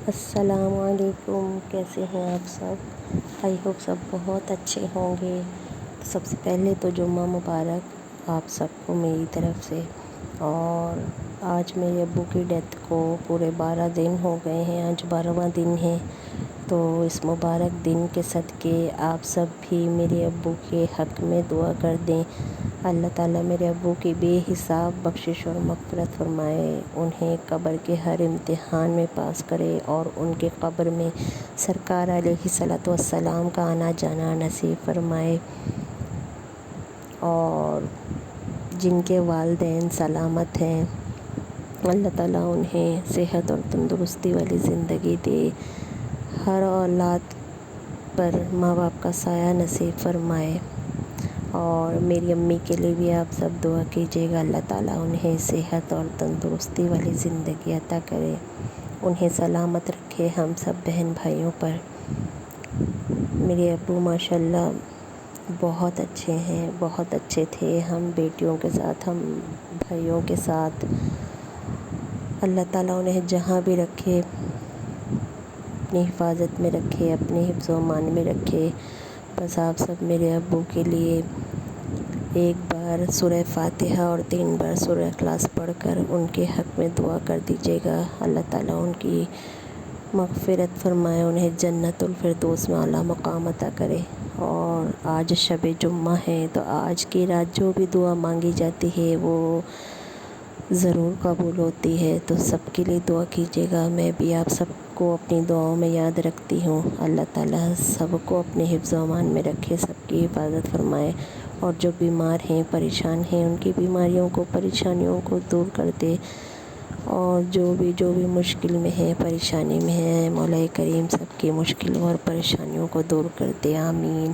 السلام علیکم، کیسے ہیں آپ سب؟ آئی ہوپ سب بہت اچھے ہوں گے۔ سب سے پہلے تو جمعہ مبارک آپ سب کو میری طرف سے۔ اور آج میرے ابو کی ڈیتھ کو پورے 12 دن ہو گئے ہیں، آج 12واں دن ہے۔ تو اس مبارک دن کے صدقے آپ سب بھی میرے ابو کے حق میں دعا کر دیں۔ اللہ تعالیٰ میرے ابو کی بے حساب بخشش اور مغفرت فرمائے، انہیں قبر کے ہر امتحان میں پاس کرے اور ان کے قبر میں سرکار علیہ الصلوۃ والسلام کا آنا جانا نصیب فرمائے، اور جن کے والدین سلامت ہیں اللہ تعالیٰ انہیں صحت اور تندرستی والی زندگی دے، ہر اولاد پر ماں باپ کا سایہ نصیب فرمائے۔ اور میری امی کے لیے بھی آپ سب دعا کیجیے گا، اللہ تعالیٰ انہیں صحت اور تندرستی والی زندگی عطا کرے، انہیں سلامت رکھے ہم سب بہن بھائیوں پر۔ میرے ابو ماشاءاللہ بہت اچھے ہیں، بہت اچھے تھے، ہم بیٹیوں کے ساتھ، ہم بھائیوں کے ساتھ۔ اللہ تعالیٰ انہیں جہاں بھی رکھے اپنی حفاظت میں رکھے، اپنے حفظ و امان میں رکھے۔ بس آپ سب میرے ابو کے لیے ایک بار سورہ فاتحہ اور 3 بار سورہ اخلاص پڑھ کر ان کے حق میں دعا کر دیجیے گا، اللہ تعالیٰ ان کی مغفرت فرمائے، انہیں جنت الفردوس میں اعلیٰ مقام عطا کرے۔ اور آج شب جمعہ ہے، تو آج کی رات جو بھی دعا مانگی جاتی ہے وہ ضرور قبول ہوتی ہے، تو سب کے لیے دعا کیجیے گا۔ میں بھی آپ سب کو اپنی دعاؤں میں یاد رکھتی ہوں۔ اللہ تعالیٰ سب کو اپنے حفظ و امان میں رکھے، سب کی حفاظت فرمائے، اور جو بیمار ہیں، پریشان ہیں، ان کی بیماریوں کو، پریشانیوں کو دور کر دے، اور جو بھی مشکل میں ہے، پریشانی میں ہے، مولا کریم سب کی مشکلوں اور پریشانیوں کو دور کر دے، آمین۔